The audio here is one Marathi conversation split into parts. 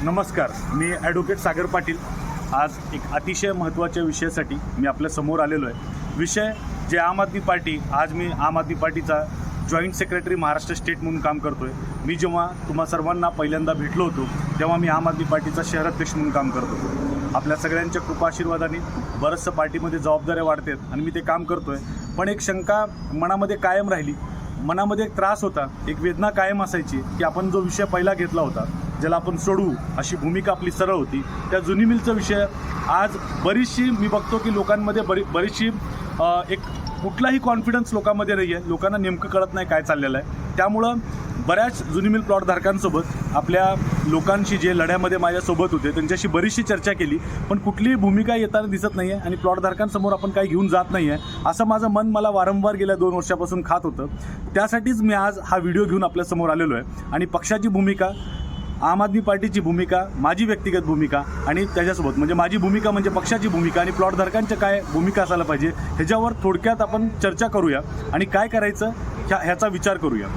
नमस्कार, मी ॲडव्होकेट सागर पाटील. आज एक अतिशय महत्त्वाच्या विषयासाठी मी आपल्या समोर आलेलो आहे. विषय जे आम आदमी पार्टी, आज मी आम आदमी पार्टीचा जॉईंट सेक्रेटरी महाराष्ट्र स्टेट म्हणून काम करतो आहे. मी जेव्हा तुम्हा सर्वांना पहिल्यांदा भेटलो होतो तेव्हा मी आम आदमी पार्टीचा शहराध्यक्ष म्हणून काम करत होतो. आपल्या सगळ्यांच्या कृपा आशीर्वादाने बरंचसं पार्टीमध्ये जबाबदाऱ्या वाढतात आणि मी ते काम करतो आहे. पण एक शंका मनामध्ये कायम राहिली, मनामध्ये एक त्रास होता, एक वेदना कायम असायची की आपण जो विषय पहिला घेतला होता, ज्याला आपण सोडवू अशी भूमिका आपली सरळ होती, त्या जुनी मिलचा विषय आज बरीचशी मी बघतो की लोकांमध्ये बरीचशी एक कुठलाही कॉन्फिडन्स लोकांमध्ये नाही आहे. लोकांना नेमकं कळत नाही काय चाललेलं आहे. त्यामुळं बऱ्याच जुनी मिल प्लॉटधारकांसोबत आपल्या लोकांशी जे लढ्यामध्ये माझ्यासोबत होते त्यांच्याशी बरीचशी चर्चा केली, पण कुठलीही भूमिका येताना दिसत नाही आहे आणि प्लॉटधारकांसमोर आपण काही घेऊन जात नाही आहे असं माझं मन मला वारंवार गेल्या 2 वर्षापासून खात होतं. त्यासाठीच मी आज हा व्हिडिओ घेऊन आपल्यासमोर आलेलो आहे आणि पक्षाची भूमिका, आम आदमी पार्टीची भूमिका, माझी व्यक्तिगत भूमिका आणि त्याच्यासोबत म्हणजे माझी भूमिका म्हणजे पक्षाची भूमिका आणि प्लॉटधारकांच्या काय भूमिका असायला पाहिजे ह्याच्यावर थोडक्यात आपण चर्चा करूया आणि काय करायचं ह्याचा विचार करूया.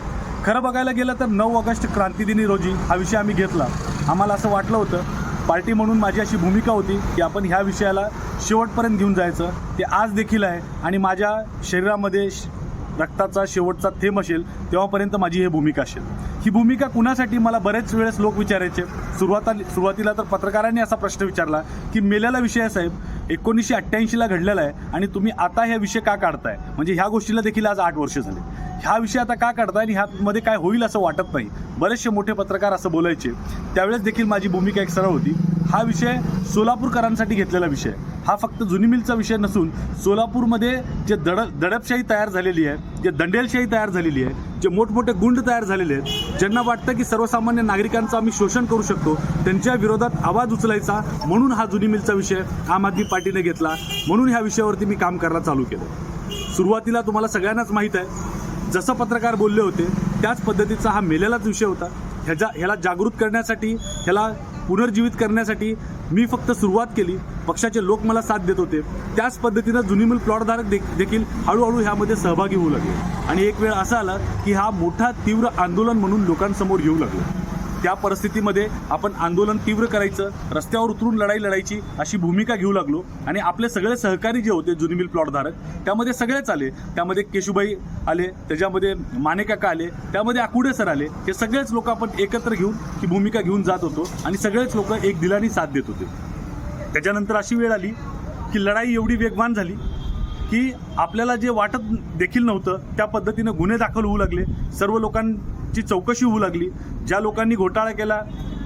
खरं बघायला गेलं तर 9 ऑगस्ट क्रांतिदिनी रोजी हा विषय आम्ही घेतला. आम्हाला असं वाटलं होतं, पार्टी म्हणून माझी अशी भूमिका होती की आपण ह्या विषयाला शेवटपर्यंत घेऊन जायचं. ते आज देखील आहे आणि माझ्या शरीरामध्ये रक्ताचा शेवटचा थेंब असेल तेव्हापर्यंत माझी ही भूमिका असेल. ही भूमिका कुणासाठी, मला बरेच वेळेस लोक विचारायचे. सुरुवातीला तर पत्रकारांनी असा प्रश्न विचारला की मेलेला विषय आहे साहेब, 1988ला घडलेला आहे आणि तुम्ही आता ह्या विषय का काढताय, म्हणजे ह्या गोष्टीला देखील आज 8 वर्ष झाले. ह्या विषय आता का काढताय आणि ह्यामध्ये काय होईल असं वाटत नाही. बरेचसे मोठे पत्रकार असं बोलायचे. त्यावेळेस देखील माझी भूमिका एक सरळ होती. हा विषय सोलापूरकरांसाठी घेतलेला विषय, हा फक्त जुनी मिलचा विषय नसून सोलापूरमध्ये जे दडपशाही तयार झालेली आहे, जे दंडेलशाही तयार झालेली आहे, जे मोठमोठे गुंड तयार झालेले आहेत, ज्यांना वाटतं की सर्वसामान्य नागरिकांचं आम्ही शोषण करू शकतो, त्यांच्या विरोधात आवाज उचलायचा, म्हणून हा जुनी मिलचा विषय आम आदमी पार्टीने घेतला. म्हणून ह्या विषयावरती मी काम करायला चालू केलं. सुरुवातीला तुम्हाला सगळ्यांनाच माहीत आहे, जसं पत्रकार बोलले होते त्याच पद्धतीचा हा मेलेलाच विषय होता. ह्याला जागृत करण्यासाठी, ह्याला पुनर्जीवित करण्यासाठी मी फक्त सुरुवात केली. पक्षाचे लोक मला साथ देत होते. त्याच पद्धतीनं जुनी मिल प्लॉटधारक देखील हळूहळू ह्यामध्ये सहभागी होऊ लागले आणि एक वेळ असा आला की हा मोठा तीव्र आंदोलन म्हणून लोकांसमोर येऊ लागलं. त्या परिस्थितीमध्ये आपण आंदोलन तीव्र करायचं, रस्त्यावर उतरून लढाई लढायची अशी भूमिका घेऊ लागलो आणि आपले सगळे सहकारी जे होते जुनी मिल प्लॉटधारक, त्यामध्ये सगळेच आले. त्यामध्ये केशुभाई आले, त्याच्यामध्ये मानेकाका आले, त्यामध्ये आकुडे सर आले. हे सगळेच लोक आपण एकत्र घेऊन ही भूमिका घेऊन जात होतो आणि सगळेच लोक एक दिलाने साथ देत होते. त्याच्यानंतर अशी वेळ आली की लढाई एवढी वेगवान झाली की आपल्याला जे वाटत देखील नव्हतं त्या पद्धतीनं गुन्हे दाखल होऊ लागले. सर्व लोकांची चौकशी होऊ लागली. ज्या लोकांनी घोटाळा केला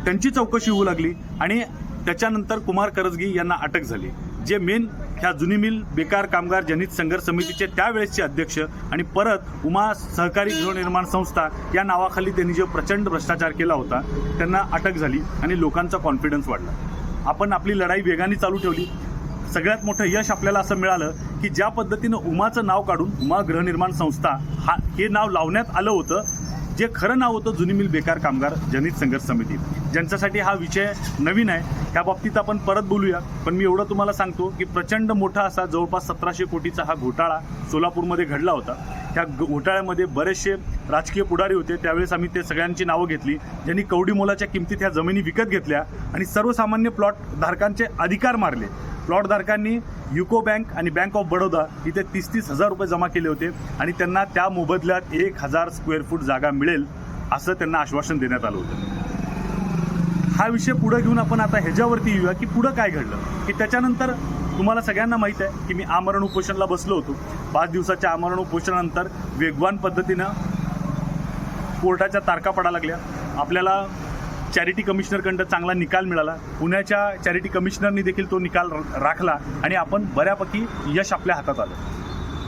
त्यांची चौकशी होऊ लागली आणि त्याच्यानंतर कुमार करजगी यांना अटक झाली, जे मेन ह्या जुनी मिल बेकार कामगार जनहित संघर्ष समितीचे त्यावेळेसचे अध्यक्ष आणि परत उमा सहकारी गृहनिर्माण संस्था या नावाखाली त्यांनी जो प्रचंड भ्रष्टाचार केला होता त्यांना अटक झाली आणि लोकांचा कॉन्फिडन्स वाढला. आपण आपली लढाई वेगाने चालू ठेवली. सगळ्यात मोठं यश आपल्याला असं मिळालं की ज्या पद्धतीनं उमाचं नाव काढून उमा गृहनिर्माण संस्था हे नाव लावण्यात आलं होतं, जे खरं नाव होतं जुनी मिल बेकार कामगार जनहित संघर्ष समिती, ज्यांच्यासाठी हा विषय नवीन आहे. त्या बाबतीत आपण परत बोलूया. पण मी एवढं तुम्हाला सांगतो की प्रचंड मोठा असा जवळपास 1700 कोटीचा हा घोटाळा सोलापूरमध्ये घडला होता. त्या घोटाळ्यामध्ये बरेचसे राजकीय पुढारी होते. त्यावेळेस आम्ही ते सगळ्यांची नावं घेतली, ज्यांनी कवडी मोलाच्या किमतीत ह्या जमिनी विकत घेतल्या आणि सर्वसामान्य प्लॉटधारकांचे अधिकार मारले. प्लॉटधारकांनी युको बँक आणि बँक ऑफ बडोदा इथे 30-30 हजार रुपये जमा केले होते आणि त्यांना त्या मोबदल्यात 1000 स्क्वेअर फूट जागा मिळेल असं त्यांना आश्वासन देण्यात आलं होतं. हा विषय पुढे घेऊन आपण आता ह्याच्यावरती येऊया की पुढं काय घडलं. की त्याच्यानंतर तुम्हाला सगळ्यांना माहीत आहे की मी आमरण उपोषणाला बसलो होतो. 5 दिवसाच्या आमरण उपोषणानंतर वेगवान पद्धतीनं कोर्टाच्या तारखा पडायला लागल्या. आपल्याला चॅरिटी कमिशनरकडं चांगला निकाल मिळाला. पुण्याच्या चॅरिटी कमिशनरनी देखील तो निकाल राखला आणि आपण बऱ्यापैकी यश आपल्या हातात आलं.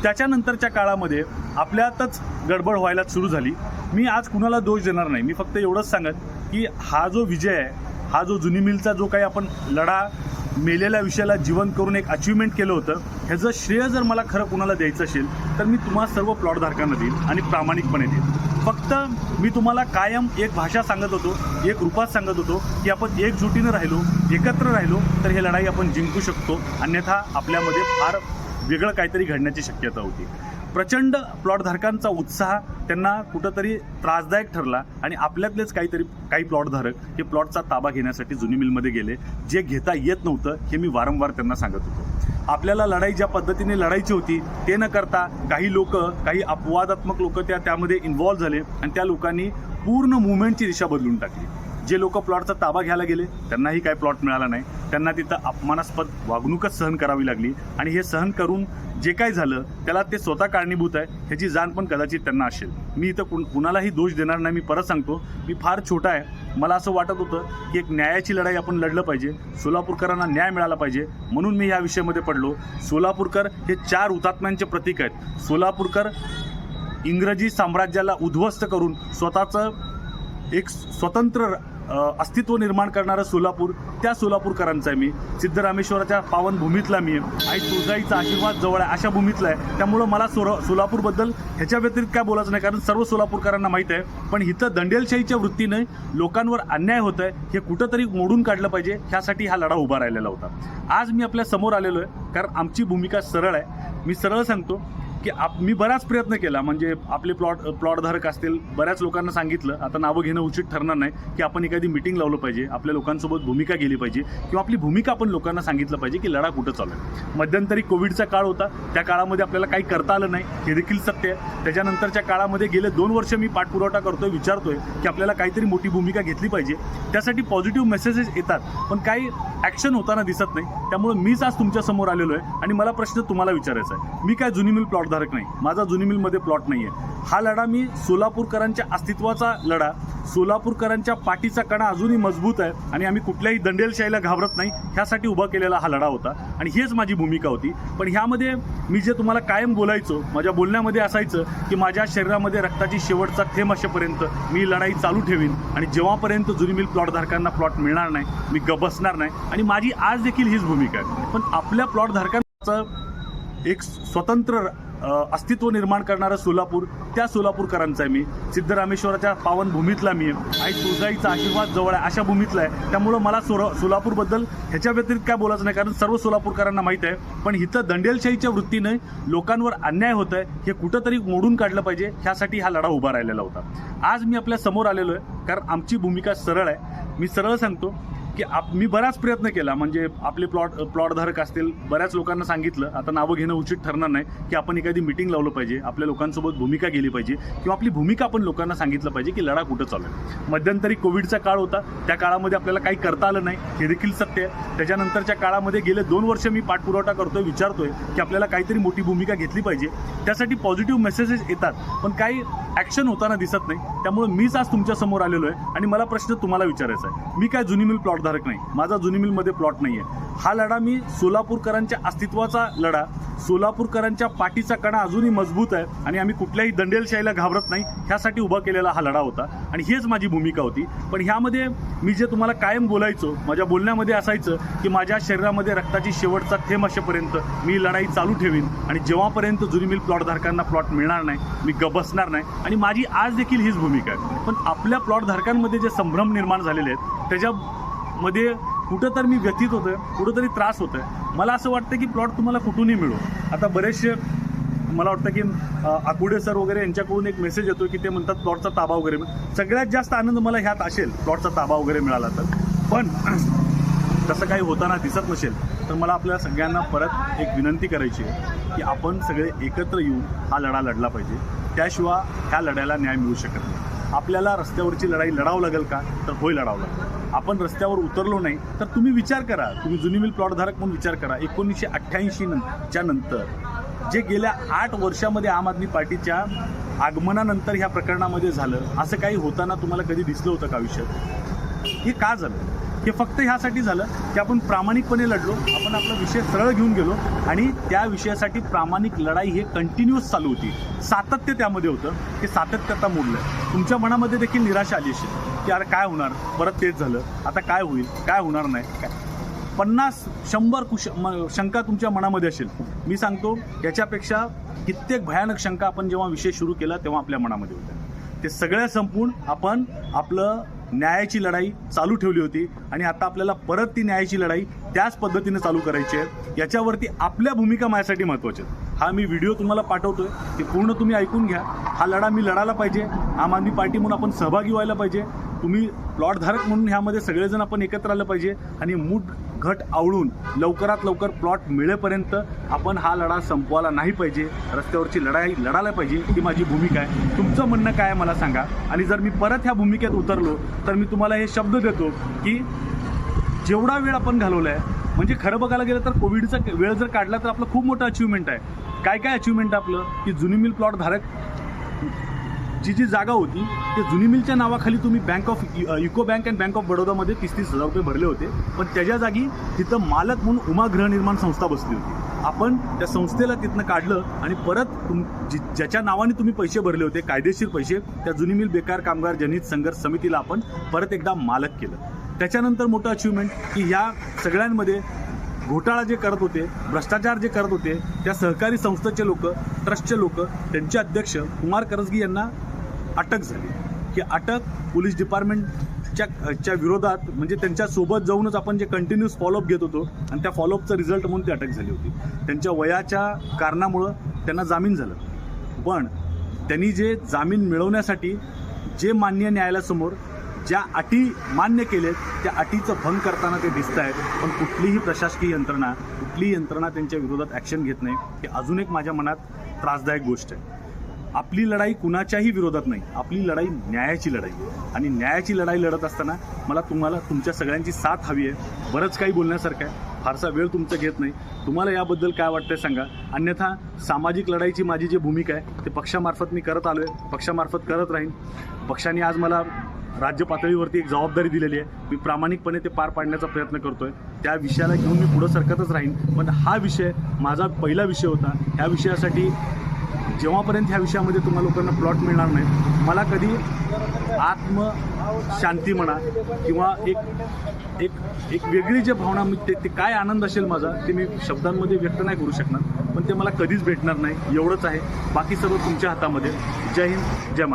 त्याच्यानंतरच्या काळामध्ये आपल्यातच गडबड व्हायला सुरू झाली. मी आज कुणाला दोष देणार नाही. मी फक्त एवढंच सांगत की हा जो विजय आहे, हा जो जुनी मिलचा जो काही आपण लढा मेलेल्या विषयाला जिवंत करून एक अचिव्हमेंट केलं होतं, ह्याचं श्रेय जर मला खरं कुणाला द्यायचं असेल तर मी तुम्हाला सर्व प्लॉटधारकांना देईन आणि प्रामाणिकपणे देईन. फक्त मी तुम्हाला कायम एक भाषा सांगत होतो, एक रूपात सांगत होतो की आपण एकजुटीनं राहिलो, एकत्र राहिलो तर हे लढाई आपण जिंकू शकतो, अन्यथा आपल्यामध्ये फार वेगळं काहीतरी घडण्याची शक्यता होती. प्रचंड प्लॉटधारकांचा उत्साह त्यांना कुठंतरी त्रासदायक ठरला आणि आपल्यातलेच काही प्लॉटधारक हे प्लॉटचा ताबा घेण्यासाठी जुनी मिलमध्ये गेले. जे घेता येत नव्हतं हे मी वारंवार त्यांना सांगत होतो. आपल्याला लढाई ज्या पद्धतीने लढायची होती ते न करता काही अपवादात्मक लोक त्यामध्ये इन्व्हॉल्व्ह झाले आणि त्या लोकांनी पूर्ण मुवमेंटची दिशा बदलून टाकली. जे लोक प्लॉटचा ताबा घ्यायला गेले त्यांनाही काही प्लॉट मिळाला नाही. त्यांना तिथं अपमानास्पद वागणूकच सहन करावी लागली आणि हे सहन करून जे काही झालं त्याला ते स्वतः कारणीभूत आहे ह्याची जाण पण कदाचित त्यांना असेल. मी इथं कुणालाही दोष देणार नाही. मी परत सांगतो, मी फार छोटा आहे. मला असं वाटत होतं की एक न्यायाची लढाई आपण लढलं पाहिजे, सोलापूरकरांना न्याय मिळाला पाहिजे, म्हणून मी ह्या विषयामध्ये पडलो. सोलापूरकर हे 4 हुतात्म्यांचे प्रतीक आहेत. सोलापूरकर इंग्रजी साम्राज्याला उद्ध्वस्त करून स्वतःचं एक स्वतंत्र अस्तित्व निर्माण करणारं सोलापूर, त्या सोलापूरकरांचा आहे मी. सिद्धरामेश्वराच्या पावन भूमीतला मी आहे आणि तुळजाईचा आशीर्वाद जवळ आहे अशा भूमीतला आहे. त्यामुळं मला सोलापूरबद्दल ह्याच्या व्यतिरिक्त काय बोलायचं नाही, कारण सर्व सोलापूरकरांना माहीत आहे. पण इथं दंडेलशाहीच्या वृत्तीने लोकांवर अन्याय होत आहे हे कुठंतरी मोडून काढलं पाहिजे, ह्यासाठी हा लढा उभा राहिलेला होता. आज मी आपल्या समोर आलेलो आहे कारण आमची भूमिका सरळ आहे. मी सरळ सांगतो की मी बराच प्रयत्न केला, म्हणजे आपले प्लॉटधारक असतील, बऱ्याच लोकांना सांगितलं, आता नावं घेणं उचित ठरणार नाही, की आपण एखादी मिटिंग लावलं पाहिजे, आपल्या लोकांसोबत भूमिका गेली पाहिजे किंवा आपली भूमिका आपण लोकांना सांगितलं पाहिजे की लढा कुठं चालू आहे. मध्यंतरी कोविडचा काळ होता, त्या काळामध्ये आपल्याला काही करता आलं नाही हे देखील सत्य आहे. त्याच्यानंतरच्या काळामध्ये गेले 2 वर्ष मी पाठपुरावा करतोय, विचारतोय की आपल्याला काहीतरी मोठी भूमिका घेतली पाहिजे. त्यासाठी पॉझिटिव्ह मेसेजेस येतात पण काही ॲक्शन होताना दिसत नाही. त्यामुळे मीच आज तुमच्यासमोर आलेलो आहे आणि मला प्रश्न तुम्हाला विचारायचा आहे. मी काय जुनी मिल प्लॉटधारक नाही, माझा जुनी मिलमध्ये प्लॉट नाही आहे. हा लढा मी सोलापूरकरांच्या अस्तित्वाचा लढा, सोलापूरकरांच्या पाठीचा कणा अजूनही मजबूत आहे आणि आम्ही कुठल्याही दंडेलशाहीला घाबरत नाही ह्यासाठी उभा केलेला हा लढा होता आणि हेच माझी भूमिका होती. पण ह्यामध्ये मी जे तुम्हाला कायम बोलायचो, माझ्या बोलण्यामध्ये असायचं की माझ्या शरीरामध्ये रक्ताची शेवटचा थेंब असेपर्यंत मी लढाई चालू ठेवीन आणि जेव्हापर्यंत जुनी मिल प्लॉटधारकांना प्लॉट मिळणार नाही मी बसणार नाही. आणि माझी आज देखील हीच भूमिका आहे. पण आपल्या प्लॉटधारकांचं एक स्वतंत्र अस्तित्व निर्माण करणारं सोलापूर, त्या सोलापूरकरांचा आहे मी. सिद्धरामेश्वराच्या पावन भूमीतला मी आहे आणि तुळजाईचा आशीर्वाद जवळ आहे अशा भूमीतला आहे. त्यामुळं मला सोलापूरबद्दल ह्याच्या व्यतिरिक्त काय बोलायचं नाही, कारण सर्व सोलापूरकरांना माहीत आहे. पण इथं दंडेलशाहीच्या वृत्तीने लोकांवर अन्याय होत आहे हे कुठंतरी मोडून काढलं पाहिजे, ह्यासाठी हा लढा उभा राहिलेला होता. आज मी आपल्या समोर आलेलो आहे कारण आमची भूमिका सरळ आहे. मी सरळ सांगतो की मी बराच प्रयत्न केला, म्हणजे आपले प्लॉटधारक असतील, बऱ्याच लोकांना सांगितलं, आता नावं घेणं उचित ठरणार नाही, की आपण एखादी मिटिंग लावलं पाहिजे, आपल्या लोकांसोबत भूमिका गेली पाहिजे किंवा आपली भूमिका आपण लोकांना सांगितलं पाहिजे की लढा कुठं चालू आहे. मध्यंतरी कोविडचा काळ होता, त्या काळामध्ये आपल्याला काही करता आलं नाही हे देखील सत्य आहे. त्याच्यानंतरच्या काळामध्ये गेले 2 वर्ष मी पाठपुरावा करतोय, विचारतोय की आपल्याला काहीतरी मोठी भूमिका घेतली पाहिजे. त्यासाठी पॉझिटिव्ह मेसेजेस येतात पण काही ॲक्शन होताना दिसत नाही. त्यामुळे मीच आज तुमच्यासमोर आलेलो आहे आणि मला प्रश्न तुम्हाला विचारायचा आहे. मी काय जुनी मिल प्लॉटधारक नाही, माझा जुनी मिलमध्ये प्लॉट नाही आहे. हा लढा मी सोलापूरकरांच्या अस्तित्वाचा लढा, सोलापूरकरांच्या पाठीचा कणा अजूनही मजबूत आहे आणि आम्ही कुठल्याही दंडेलशाहीला घाबरत नाही ह्यासाठी उभा केलेला हा लढा होता आणि हेच माझी भूमिका होती. पण ह्यामध्ये मी जे तुम्हाला कायम बोलायचो, माझ्या बोलण्यामध्ये असायचं की माझ्या शरीरामध्ये रक्ताची शेवटचा थेंब असेपर्यंत मी लढाई चालू ठेवीन आणि जेव्हापर्यंत जुनी मिल प्लॉटधारकांना प्लॉट मिळणार नाही मी बसणार नाही. आणि माझी आज देखील हीच भूमिका आहे. पण आपल्या प्लॉटधारकांमध्ये जे संभ्रम निर्माण झालेले आहेत त्याच्यामध्ये कुठं तर मी व्यथित होतोय, कुठंतरी त्रास होतोय. मला असं वाटतं की प्लॉट तुम्हाला कुठूनही मिळो. आता बरेचसे मला वाटतं की आकुडे सर वगैरे यांच्याकडून एक मेसेज येतो की ते म्हणतात प्लॉटचा ताबा वगैरे. सगळ्यात जास्त आनंद मला ह्यात असेल प्लॉटचा ताबा वगैरे मिळाला तर. पण तसं काही होताना दिसत नसेल तर मला आपल्या सगळ्यांना परत एक विनंती करायची आहे की आपण सगळे एकत्र येऊन हा लढा लढला पाहिजे. त्याशिवाय ह्या लढ्याला न्याय मिळू शकत नाही. आपल्याला रस्त्यावरची लढाई लढावं लागेल का, तर होय लढावं लागेल. आपण रस्त्यावर उतरलो नाही तर तुम्ही विचार करा, तुम्ही जुनी मिल प्लॉटधारक म्हणून विचार करा. 1988च्या नंतर जे गेल्या 8 वर्षामध्ये आम आदमी पार्टीच्या आगमनानंतर ह्या प्रकरणामध्ये झालं, असं काही होताना तुम्हाला कधी दिसलं होतं का आयुष्यात? हे का झालं? हे फक्त ह्यासाठी झालं की आपण प्रामाणिकपणे लढलो, आपण आपला विषय सरळ घेऊन गेलो आणि त्या विषयासाठी प्रामाणिक लढाई हे कंटिन्युअस चालू होती. सातत्य त्यामध्ये होतं, ते सातत्य आता मोडलं. तुमच्या मनामध्ये देखील निराशा आली असेल की अरे काय होणार, परत तेच झालं, आता काय होईल, काय होणार नाही, काय 50-100 शंका तुमच्या मनामध्ये असेल. मी सांगतो याच्यापेक्षा कित्येक भयानक शंका आपण जेव्हा विषय सुरू केला तेव्हा आपल्या मनामध्ये होत्या. ते सगळ्या संपून आपण आपलं न्यायाची लढाई चालू ठेवली होती आणि आता आपल्याला परत ती न्यायाची लढाई त्याच पद्धतीने चालू करायची आहे. याच्यावरती आपल्या भूमिका माझ्यासाठी महत्त्वाच्या आहेत. हा मी व्हिडिओ तुम्हाला पाठवतोय, ते पूर्ण तुम्ही ऐकून घ्या. हा लढा मी लढायला पाहिजे. आम आदमी पार्टी म्हणून आपण सहभागी व्हायला पाहिजे. तुम्ही प्लॉटधारक म्हणून ह्यामध्ये सगळेजण आपण एकत्र आलं पाहिजे आणि मूठ घट आवळून लवकरात लवकर प्लॉट मिळेपर्यंत आपण हा लढा संपवायला नाही पाहिजे. रस्त्यावरची लढाई लढायला पाहिजे. ही माझी भूमिका आहे. तुमचं म्हणणं काय आहे मला सांगा. आणि जर मी परत ह्या भूमिकेत उतरलो तर मी तुम्हाला हे शब्द देतो की जेवढा वेळ आपण घालवला आहे, म्हणजे खरं बघायला गेलं तर कोविडचा वेळ जर काढला तर आपलं खूप मोठं अचिव्हमेंट आहे. काय काय अचिव्हमेंट आहे आपलं, की जुनी मिल प्लॉट धारक जी जागा होती ते जुनी मिलच्या नावाखाली तुम्ही UCO bank and bank of बडोदामध्ये 30-30 हजार रुपये भरले होते. पण त्याच्या जागी तिथं मालक म्हणून उमा गृहनिर्माण संस्था बसली होती. आपण त्या संस्थेला तिथनं काढलं आणि परत ज्याच्या नावाने तुम्ही पैसे भरले होते, कायदेशीर पैसे, त्या जुनी मिल बेकार कामगार जनहित संघर्ष समितीला आपण परत एकदा मालक केलं. त्याच्यानंतर मोठं अचिव्हमेंट की ह्या सगळ्यांमध्ये घोटाळा जे करत होते, भ्रष्टाचार जे करत होते, त्या सहकारी संस्थेचे लोक, ट्रस्टचे लोक, त्यांचे अध्यक्ष कुमार करजगी यांना अटक झाली. की अटक पोलीस डिपार्टमेंटच्या विरोधात, म्हणजे त्यांच्यासोबत जाऊनच आपण जे कंटिन्यूस फॉलोअप घेत होतो आणि त्या फॉलोअपचा रिझल्ट म्हणून ती अटक झाली होती. त्यांच्या वयाच्या कारणामुळं त्यांना जामीन झालं. पण त्यांनी जे जामीन मिळवण्यासाठी जे माननीय न्यायालयासमोर ज्या अटी मान्य केलेत त्या अटीचं भंग करताना ते दिसत आहेत. पण कुठलीही प्रशासकीय यंत्रणा, कुठलीही यंत्रणा त्यांच्या विरोधात ॲक्शन घेत नाही. ही अजून एक माझ्या मनात त्रासदायक गोष्ट आहे. आपली लढाई कुणाच्याही विरोधात नाही, आपली लढाई न्यायाची लढाई. आणि न्यायाची लढाई लढत असताना मला तुमच्या सगळ्यांची साथ हवी आहे. बरंच काही बोलण्यासारखं आहे, फारसा वेळ तुमचा घेत नाही. तुम्हाला याबद्दल काय वाटतंय सांगा. अन्यथा सामाजिक लढाईची माझी जी भूमिका आहे ते पक्षामार्फत मी करत आलो आहे, पक्षामार्फत करत राहीन. पक्षाने आज मला राज्य पातळीवरती एक जबाबदारी दिलेली आहे. मी प्रामाणिकपणे ते पार पाडण्याचा प्रयत्न करतोय. त्या विषयाला घेऊन मी पुढं सरकतच राहीन. पण हा विषय माझा पहिला विषय होता. ह्या विषयासाठी जेव्हापर्यंत ह्या विषयामध्ये तुम्हाला लोकांना प्लॉट मिळणार नाही, मला कधी आत्मशांती म्हणा किंवा एक वेगळी जे भावना, ते काय आनंद असेल माझा ते मी शब्दांमध्ये व्यक्त नाही करू शकणार. पण ते मला कधीच भेटणार नाही. एवढंच आहे. बाकी सर्व तुमच्या हातामध्ये. जय हिंद, जय महाराष्ट्र.